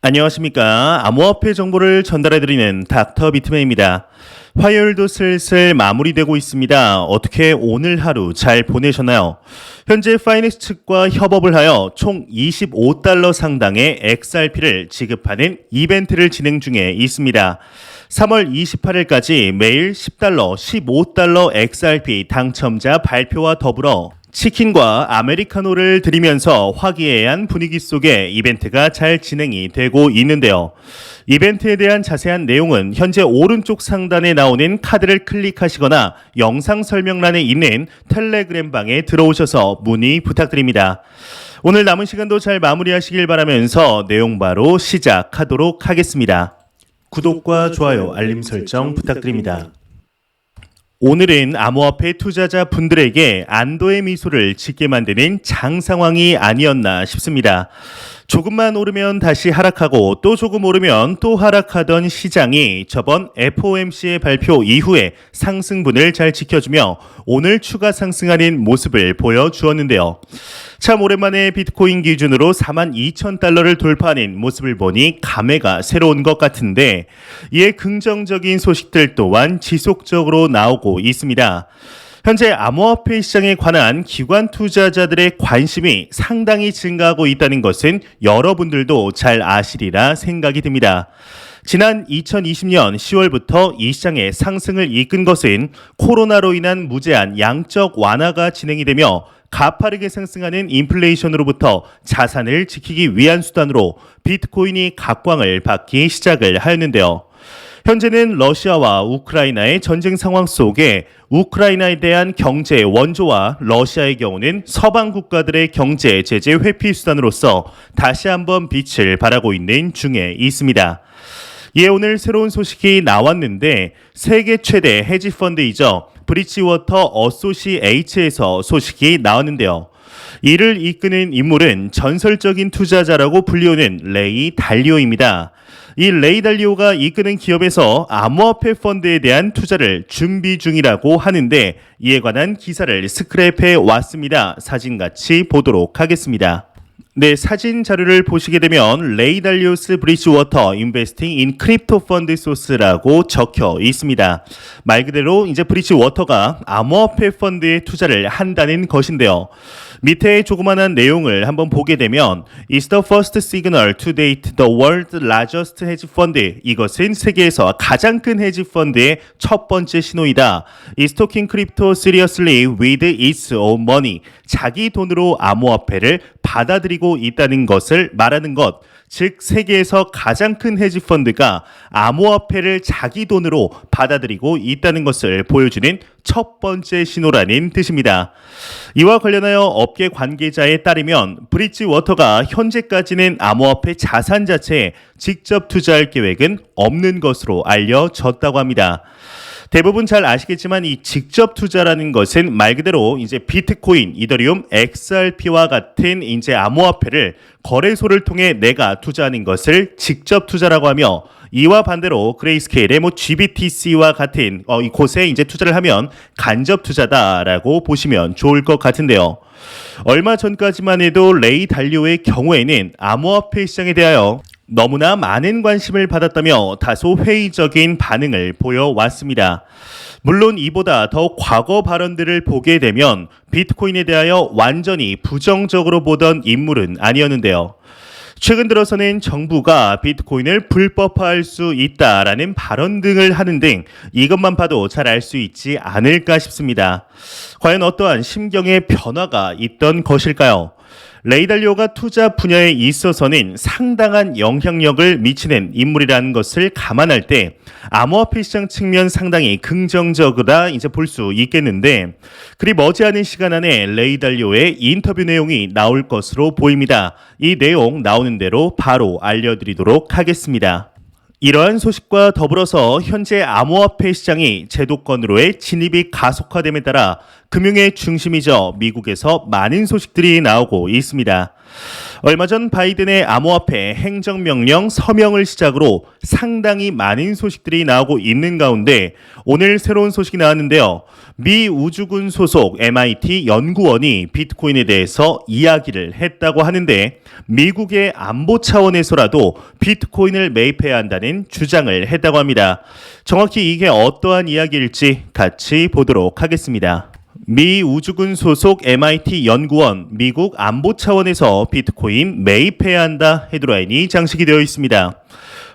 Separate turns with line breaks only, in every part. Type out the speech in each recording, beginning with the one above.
안녕하십니까. 암호화폐 정보를 전달해드리는 닥터 비트맨입니다. 화요일도 슬슬 마무리되고 있습니다. 어떻게 오늘 하루 잘 보내셨나요? 현재 파이넥스 측과 협업을 하여 총 25달러 상당의 XRP를 지급하는 이벤트를 진행 중에 있습니다. 3월 28일까지 매일 10달러, 15달러 XRP 당첨자 발표와 더불어 치킨과 아메리카노를 드리면서 화기애애한 분위기 속에 이벤트가 잘 진행이 되고 있는데요. 이벤트에 대한 자세한 내용은 현재 오른쪽 상단에 나오는 카드를 클릭하시거나 영상 설명란에 있는 텔레그램 방에 들어오셔서 문의 부탁드립니다. 오늘 남은 시간도 잘 마무리하시길 바라면서 내용 바로 시작하도록 하겠습니다. 구독과 좋아요, 알림 설정 부탁드립니다. 오늘은 암호화폐 투자자 분들에게 안도의 미소를 짓게 만드는 장 상황이 아니었나 싶습니다. 조금만 오르면 다시 하락하고 또 조금 오르면 또 하락하던 시장이 저번 FOMC의 발표 이후에 상승분을 잘 지켜주며 오늘 추가 상승하는 모습을 보여주었는데요. 참 오랜만에 비트코인 기준으로 42,000달러를 돌파하는 모습을 보니 감회가 새로운 것 같은데 이에 긍정적인 소식들 또한 지속적으로 나오고 있습니다. 현재 암호화폐 시장에 관한 기관 투자자들의 관심이 상당히 증가하고 있다는 것은 여러분들도 잘 아시리라 생각이 듭니다. 지난 2020년 10월부터 이 시장의 상승을 이끈 것은 코로나로 인한 무제한 양적 완화가 진행이 되며 가파르게 상승하는 인플레이션으로부터 자산을 지키기 위한 수단으로 비트코인이 각광을 받기 시작을 하였는데요. 현재는 러시아와 우크라이나의 전쟁 상황 속에 우크라이나에 대한 경제 원조와 러시아의 경우는 서방 국가들의 경제 제재 회피 수단으로서 다시 한번 빛을 발하고 있는 중에 있습니다. 이에 오늘 새로운 소식이 나왔는데 세계 최대 헤지 펀드이죠. 브리지워터 어소시에이츠에서 소식이 나왔는데요. 이를 이끄는 인물은 전설적인 투자자라고 불리우는 레이 달리오입니다. 이 레이 달리오가 이끄는 기업에서 암호화폐 펀드에 대한 투자를 준비 중이라고 하는데 이에 관한 기사를 스크랩해 왔습니다. 사진 같이 보도록 하겠습니다. 네, 사진 자료를 보시게 되면 레이 달리오스 브리지워터 인베스팅 인 크립토 펀드 소스라고 적혀 있습니다. 말 그대로 이제 브리지워터가 암호화폐 펀드에 투자를 한다는 것인데요. 밑에 조그만한 내용을 한번 보게 되면 It's the first signal to date the world's largest hedge fund. 이것은 세계에서 가장 큰 헤지 펀드의 첫 번째 신호이다. It's talking crypto seriously with its own money. 자기 돈으로 암호화폐를 받아들이고 있다는 것을 말하는 것. 즉 세계에서 가장 큰 헤지 펀드가 암호화폐를 자기 돈으로 받아들이고 있다는 것을 보여주는 첫 번째 신호라는 뜻입니다. 이와 관련하여 업계 관계자에 따르면 브리지워터가 현재까지는 암호화폐 자산 자체에 직접 투자할 계획은 없는 것으로 알려졌다고 합니다. 대부분 잘 아시겠지만 이 직접 투자라는 것은 말 그대로 이제 비트코인, 이더리움, XRP와 같은 이제 암호화폐를 거래소를 통해 내가 투자하는 것을 직접 투자라고 하며 이와 반대로 그레이스케일의 GBTC와 같은 이곳에 이제 투자를 하면 간접 투자다라고 보시면 좋을 것 같은데요. 얼마 전까지만 해도 레이 달리오의 경우에는 암호화폐 시장에 대하여 너무나 많은 관심을 받았다며 다소 회의적인 반응을 보여왔습니다. 물론 이보다 더 과거 발언들을 보게 되면 비트코인에 대하여 완전히 부정적으로 보던 인물은 아니었는데요. 최근 들어서는 정부가 비트코인을 불법화할 수 있다라는 발언 등을 하는 등 이것만 봐도 잘 알 수 있지 않을까 싶습니다. 과연 어떠한 심경의 변화가 있던 것일까요? 레이 달리오가 투자 분야에 있어서는 상당한 영향력을 미치는 인물이라는 것을 감안할 때 암호화폐 시장 측면 상당히 긍정적이다 이제 볼 수 있겠는데 그리 머지않은 시간 안에 레이 달리오의 인터뷰 내용이 나올 것으로 보입니다. 이 내용 나오는 대로 바로 알려드리도록 하겠습니다. 이러한 소식과 더불어서 현재 암호화폐 시장이 제도권으로의 진입이 가속화됨에 따라 금융의 중심이죠. 미국에서 많은 소식들이 나오고 있습니다. 얼마 전 바이든의 암호화폐 행정명령 서명을 시작으로 상당히 많은 소식들이 나오고 있는 가운데 오늘 새로운 소식이 나왔는데요. 미 우주군 소속 MIT 연구원이 비트코인에 대해서 이야기를 했다고 하는데 미국의 안보 차원에서라도 비트코인을 매입해야 한다는 주장을 했다고 합니다. 정확히 이게 어떠한 이야기일지 같이 보도록 하겠습니다. 미 우주군 소속 MIT 연구원 미국 안보 차원에서 비트코인 매입해야 한다 헤드라인이 장식이 되어 있습니다.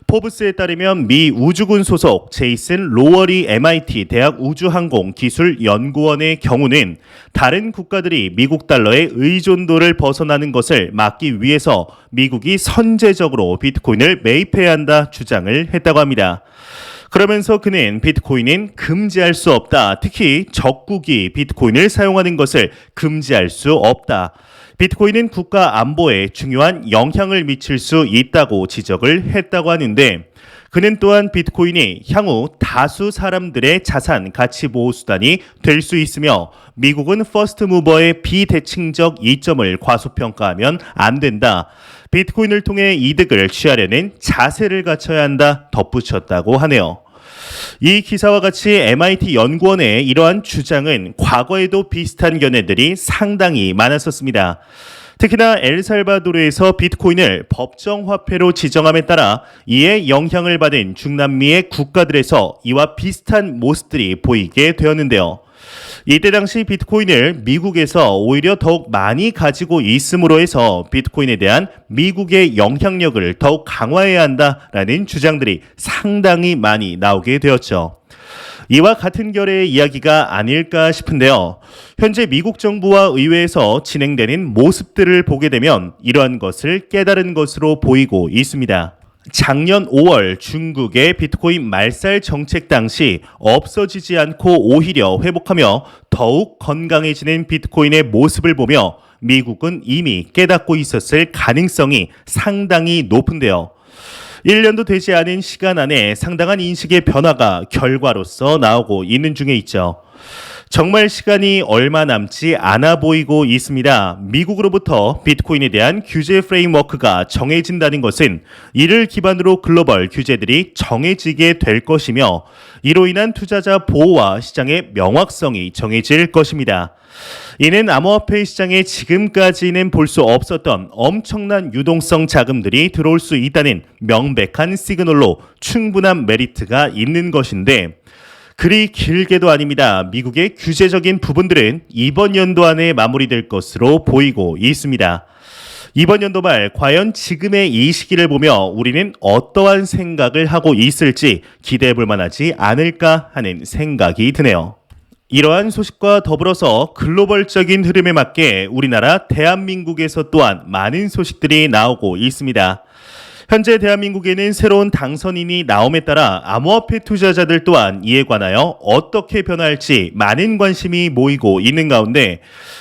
포브스에 따르면 미 우주군 소속 제이슨 로월이 MIT 대학 우주항공기술연구원의 경우는 다른 국가들이 미국 달러의 의존도를 벗어나는 것을 막기 위해서 미국이 선제적으로 비트코인을 매입해야 한다 주장을 했다고 합니다. 그러면서 그는 비트코인은 금지할 수 없다. 특히 적국이 비트코인을 사용하는 것을 금지할 수 없다. 비트코인은 국가 안보에 중요한 영향을 미칠 수 있다고 지적을 했다고 하는데 그는 또한 비트코인이 향후 다수 사람들의 자산 가치 보호 수단이 될 수 있으며 미국은 퍼스트 무버의 비대칭적 이점을 과소평가하면 안 된다. 비트코인을 통해 이득을 취하려는 자세를 갖춰야 한다 덧붙였다고 하네요. 이 기사와 같이 MIT 연구원의 이러한 주장은 과거에도 비슷한 견해들이 상당히 많았었습니다. 특히나 엘살바도르에서 비트코인을 법정화폐로 지정함에 따라 이에 영향을 받은 중남미의 국가들에서 이와 비슷한 모습들이 보이게 되었는데요. 이때 당시 비트코인을 미국에서 오히려 더욱 많이 가지고 있음으로 해서 비트코인에 대한 미국의 영향력을 더욱 강화해야 한다라는 주장들이 상당히 많이 나오게 되었죠. 이와 같은 결의 이야기가 아닐까 싶은데요. 현재 미국 정부와 의회에서 진행되는 모습들을 보게 되면 이러한 것을 깨달은 것으로 보이고 있습니다. 작년 5월 중국의 비트코인 말살 정책 당시 없어지지 않고 오히려 회복하며 더욱 건강해지는 비트코인의 모습을 보며 미국은 이미 깨닫고 있었을 가능성이 상당히 높은데요. 1년도 되지 않은 시간 안에 상당한 인식의 변화가 결과로서 나오고 있는 중에 있죠. 정말 시간이 얼마 남지 않아 보이고 있습니다. 미국으로부터 비트코인에 대한 규제 프레임워크가 정해진다는 것은 이를 기반으로 글로벌 규제들이 정해지게 될 것이며 이로 인한 투자자 보호와 시장의 명확성이 정해질 것입니다. 이는 암호화폐 시장에 지금까지는 볼 수 없었던 엄청난 유동성 자금들이 들어올 수 있다는 명백한 시그널로 충분한 메리트가 있는 것인데 그리 길게도 아닙니다. 미국의 규제적인 부분들은 이번 연도 안에 마무리될 것으로 보이고 있습니다. 이번 연도 말 과연 지금의 이 시기를 보며 우리는 어떠한 생각을 하고 있을지 기대해 볼 만하지 않을까 하는 생각이 드네요. 이러한 소식과 더불어서 글로벌적인 흐름에 맞게 우리나라 대한민국에서 또한 많은 소식들이 나오고 있습니다. 현재 대한민국에는 새로운 당선인이 나옴에 따라 암호화폐 투자자들 또한 이에 관하여 어떻게 변화할지 많은 관심이 모이고 있는 가운데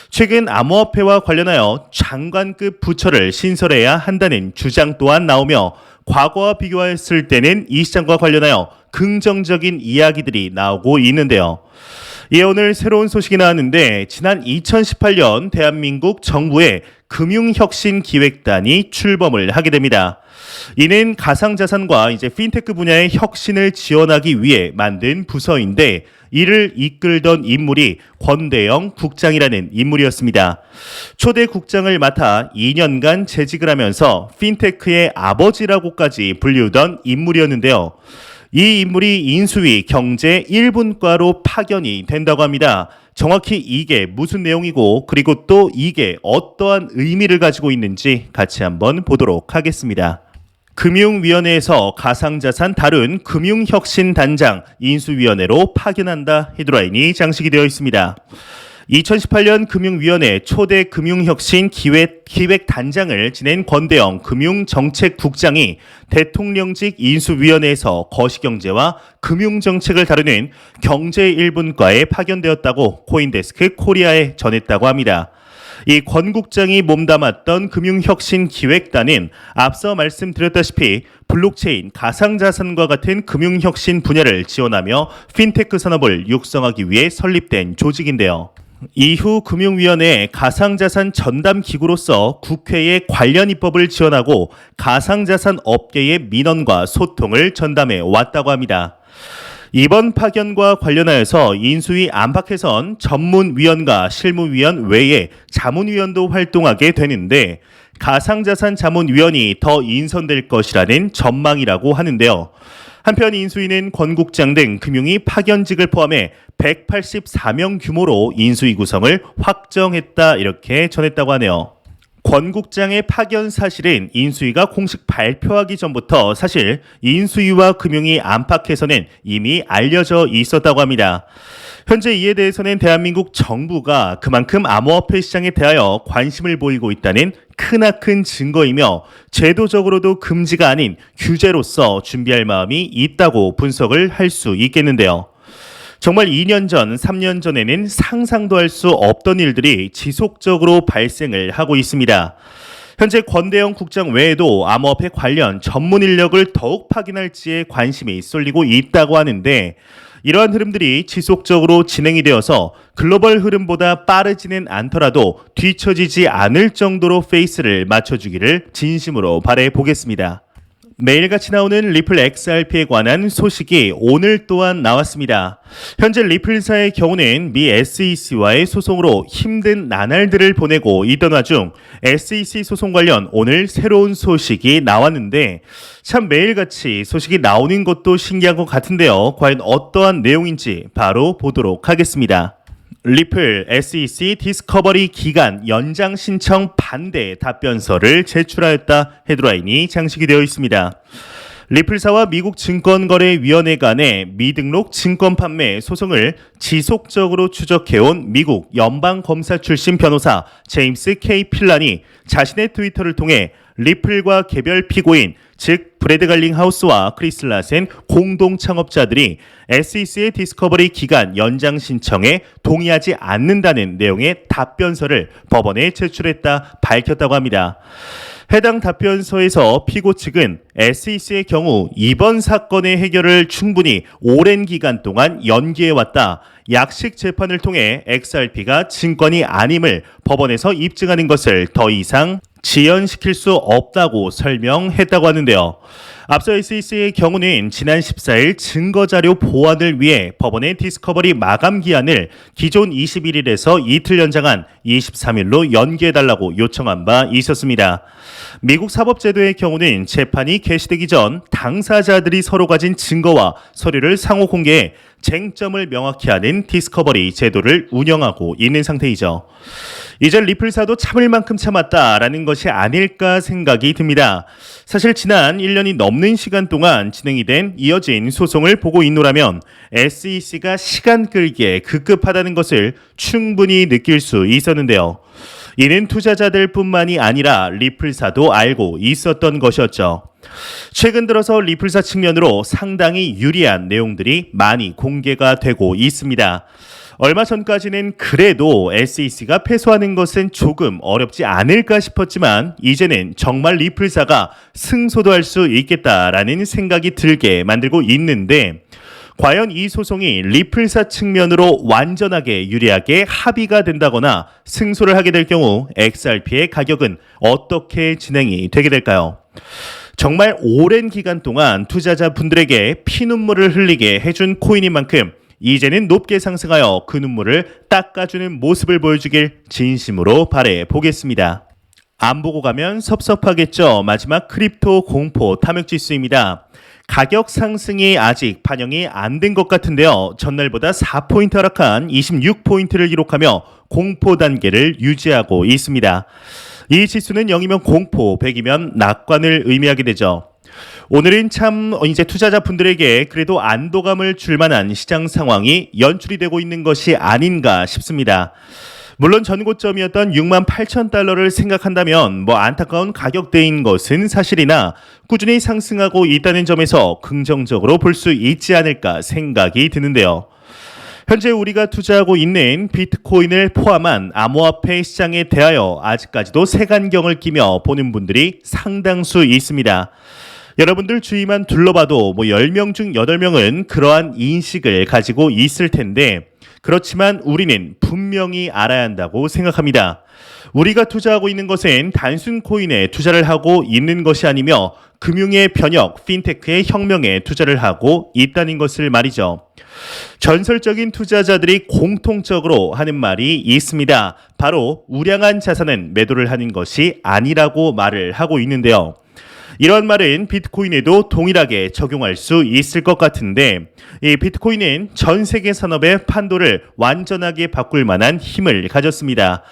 최근 암호화폐와 관련하여 장관급 부처를 신설해야 한다는 주장 또한 나오며 과거와 비교했을 때는 이 시장과 관련하여 긍정적인 이야기들이 나오고 있는데요. 예, 오늘 새로운 소식이 나왔는데 지난 2018년 대한민국 정부의 금융혁신기획단이 출범을 하게 됩니다. 이는 가상자산과 핀테크 분야의 혁신을 지원하기 위해 만든 부서인데 이를 이끌던 인물이 권대영 국장이라는 인물이었습니다. 초대 국장을 맡아 2년간 재직을 하면서 핀테크의 아버지라고까지 불리우던 인물이었는데요. 이 인물이 인수위 경제 1분과로 파견이 된다고 합니다. 정확히 이게 무슨 내용이고 그리고 또 이게 어떠한 의미를 가지고 있는지 같이 한번 보도록 하겠습니다. 금융위원회에서 가상자산 다룬 금융혁신단장 인수위원회로 파견한다 헤드라인이 장식이 되어 있습니다. 2018년 금융위원회 초대 금융혁신 기획단장을 지낸 권대영 금융정책국장이 대통령직 인수위원회에서 거시경제와 금융정책을 다루는 경제 1분과에 파견되었다고 코인데스크 코리아에 전했다고 합니다. 이 권 국장이 몸담았던 금융혁신기획단은 앞서 말씀드렸다시피 블록체인, 가상자산과 같은 금융혁신 분야를 지원하며 핀테크 산업을 육성하기 위해 설립된 조직인데요. 이후 금융위원회 가상자산 전담 기구로서 국회에 관련 입법을 지원하고 가상자산 업계의 민원과 소통을 전담해 왔다고 합니다. 이번 파견과 관련하여서 인수위 안팎에선 전문위원과 실무위원 외에 자문위원도 활동하게 되는데 가상자산 자문위원이 더 인선될 것이라는 전망이라고 하는데요. 한편 인수위는 권 국장 등 금융위 파견직을 포함해 184명 규모로 인수위 구성을 확정했다 이렇게 전했다고 하네요. 권 국장의 파견 사실은 인수위가 공식 발표하기 전부터 사실 인수위와 금융위 안팎에서는 이미 알려져 있었다고 합니다. 현재 이에 대해서는 대한민국 정부가 그만큼 암호화폐 시장에 대하여 관심을 보이고 있다는 크나큰 증거이며 제도적으로도 금지가 아닌 규제로서 준비할 마음이 있다고 분석을 할 수 있겠는데요. 정말 2년 전, 3년 전에는 상상도 할 수 없던 일들이 지속적으로 발생을 하고 있습니다. 현재 권대영 국장 외에도 암호화폐 관련 전문 인력을 더욱 파견할지에 관심이 쏠리고 있다고 하는데 이러한 흐름들이 지속적으로 진행이 되어서 글로벌 흐름보다 빠르지는 않더라도 뒤처지지 않을 정도로 페이스를 맞춰주기를 진심으로 바라보겠습니다. 매일같이 나오는 리플 XRP에 관한 소식이 오늘 또한 나왔습니다. 현재 리플사의 경우는 미 SEC와의 소송으로 힘든 나날들을 보내고 있던 와중 SEC 소송 관련 오늘 새로운 소식이 나왔는데 참 매일같이 소식이 나오는 것도 신기한 것 같은데요. 과연 어떠한 내용인지 바로 보도록 하겠습니다. 리플 SEC 디스커버리 기간 연장 신청 반대 답변서를 제출하였다 헤드라인이 장식이 되어 있습니다. 리플사와 미국 증권거래위원회 간의 미등록 증권 판매 소송을 지속적으로 추적해온 미국 연방검사 출신 변호사 제임스 K. 필란이 자신의 트위터를 통해 리플과 개별 피고인 즉 브래드 갈링하우스와 크리스 라센 공동 창업자들이 SEC의 디스커버리 기간 연장 신청에 동의하지 않는다는 내용의 답변서를 법원에 제출했다 밝혔다고 합니다. 해당 답변서에서 피고 측은 SEC의 경우 이번 사건의 해결을 충분히 오랜 기간 동안 연기해왔다. 약식 재판을 통해 XRP가 증권이 아님을 법원에서 입증하는 것을 더 이상 지연시킬 수 없다고 설명했다고 하는데요. 앞서 SEC의 경우는 지난 14일 증거자료 보완을 위해 법원의 디스커버리 마감 기한을 기존 21일에서 이틀 연장한 23일로 연기해달라고 요청한 바 있었습니다. 미국 사법제도의 경우는 재판이 개시되기 전 당사자들이 서로 가진 증거와 서류를 상호 공개해 쟁점을 명확히 하는 디스커버리 제도를 운영하고 있는 상태이죠. 이제 리플사도 참을 만큼 참았다라는 것이 아닐까 생각이 듭니다. 사실 지난 1년이 넘는 시간 동안 진행이 된 이어진 소송을 보고 있노라면 SEC가 시간 끌기에 급급하다는 것을 충분히 느낄 수 있었는데요. 이는 투자자들뿐만이 아니라 리플사도 알고 있었던 것이었죠. 최근 들어서 리플사 측면으로 상당히 유리한 내용들이 많이 공개가 되고 있습니다. 얼마 전까지는 그래도 SEC가 패소하는 것은 조금 어렵지 않을까 싶었지만 이제는 정말 리플사가 승소도 할 수 있겠다라는 생각이 들게 만들고 있는데 과연 이 소송이 리플사 측면으로 완전하게 유리하게 합의가 된다거나 승소를 하게 될 경우 XRP의 가격은 어떻게 진행이 되게 될까요? 정말 오랜 기간 동안 투자자분들에게 피눈물을 흘리게 해준 코인인 만큼 이제는 높게 상승하여 그 눈물을 닦아주는 모습을 보여주길 진심으로 바라보겠습니다. 안 보고 가면 섭섭하겠죠. 마지막 크립토 공포 탐욕지수입니다. 가격 상승이 아직 반영이 안 된 것 같은데요. 전날보다 4포인트 하락한 26포인트를 기록하며 공포 단계를 유지하고 있습니다. 이 지수는 0이면 공포, 100이면 낙관을 의미하게 되죠. 오늘은 참 이제 투자자분들에게 그래도 안도감을 줄 만한 시장 상황이 연출이 되고 있는 것이 아닌가 싶습니다. 물론 전고점이었던 68,000달러를 생각한다면 안타까운 가격대인 것은 사실이나 꾸준히 상승하고 있다는 점에서 긍정적으로 볼 수 있지 않을까 생각이 드는데요. 현재 우리가 투자하고 있는 비트코인을 포함한 암호화폐 시장에 대하여 아직까지도 색안경을 끼며 보는 분들이 상당수 있습니다. 여러분들 주위만 둘러봐도 10명 중 8명은 그러한 인식을 가지고 있을 텐데 그렇지만 우리는 분명히 알아야 한다고 생각합니다. 우리가 투자하고 있는 것은 단순 코인에 투자를 하고 있는 것이 아니며 금융의 변혁, 핀테크의 혁명에 투자를 하고 있다는 것을 말이죠. 전설적인 투자자들이 공통적으로 하는 말이 있습니다. 바로 우량한 자산은 매도를 하는 것이 아니라고 말을 하고 있는데요. 이런 말은 비트코인에도 동일하게 적용할 수 있을 것 같은데 이 비트코인은 전 세계 산업의 판도를 완전하게 바꿀 만한 힘을 가졌습니다.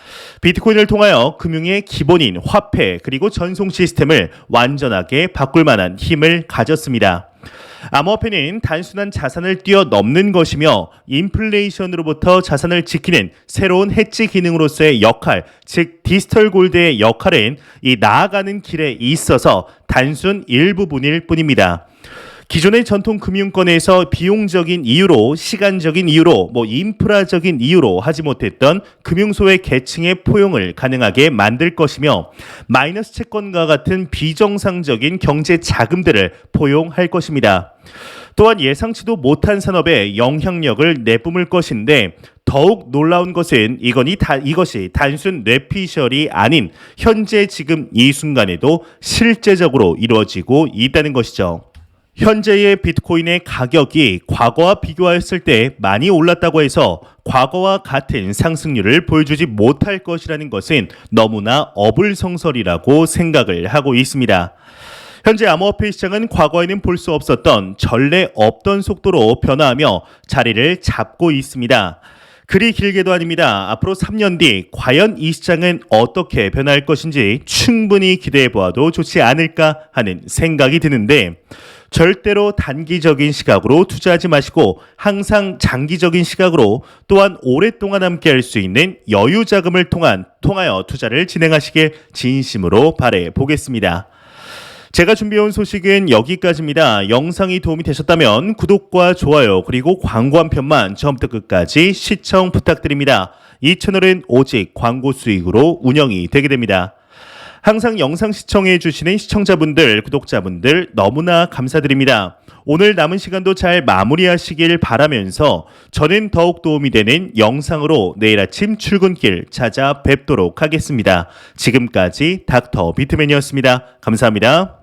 비트코인을 통하여 금융의 기본인 화폐 그리고 전송 시스템을 완전하게 바꿀 만한 힘을 가졌습니다. 암호화폐는 단순한 자산을 뛰어넘는 것이며 인플레이션으로부터 자산을 지키는 새로운 해지 기능으로서의 역할, 즉 디지털 골드의 역할은 이 나아가는 길에 있어서 단순 일부분일 뿐입니다. 기존의 전통 금융권에서 비용적인 이유로, 시간적인 이유로, 인프라적인 이유로 하지 못했던 금융소의 계층의 포용을 가능하게 만들 것이며 마이너스 채권과 같은 비정상적인 경제 자금들을 포용할 것입니다. 또한 예상치도 못한 산업에 영향력을 내뿜을 것인데 더욱 놀라운 것은 이것이 단순 뇌피셜이 아닌 현재 지금 이 순간에도 실제적으로 이루어지고 있다는 것이죠. 현재의 비트코인의 가격이 과거와 비교하였을 때 많이 올랐다고 해서 과거와 같은 상승률을 보여주지 못할 것이라는 것은 너무나 어불성설이라고 생각을 하고 있습니다. 현재 암호화폐 시장은 과거에는 볼 수 없었던 전례 없던 속도로 변화하며 자리를 잡고 있습니다. 그리 길게도 아닙니다. 앞으로 3년 뒤 과연 이 시장은 어떻게 변할 것인지 충분히 기대해 보아도 좋지 않을까 하는 생각이 드는데 절대로 단기적인 시각으로 투자하지 마시고 항상 장기적인 시각으로 또한 오랫동안 함께할 수 있는 여유 자금을 통하여 투자를 진행하시길 진심으로 바라보겠습니다. 보겠습니다. 제가 준비해온 소식은 여기까지입니다. 영상이 도움이 되셨다면 구독과 좋아요 그리고 광고 한 편만 처음부터 끝까지 시청 부탁드립니다. 이 채널은 오직 광고 수익으로 운영이 되게 됩니다. 항상 영상 시청해 주시는 시청자분들, 구독자분들 너무나 감사드립니다. 오늘 남은 시간도 잘 마무리하시길 바라면서 저는 더욱 도움이 되는 영상으로 내일 아침 출근길 찾아뵙도록 하겠습니다. 지금까지 닥터 비트맨이었습니다. 감사합니다.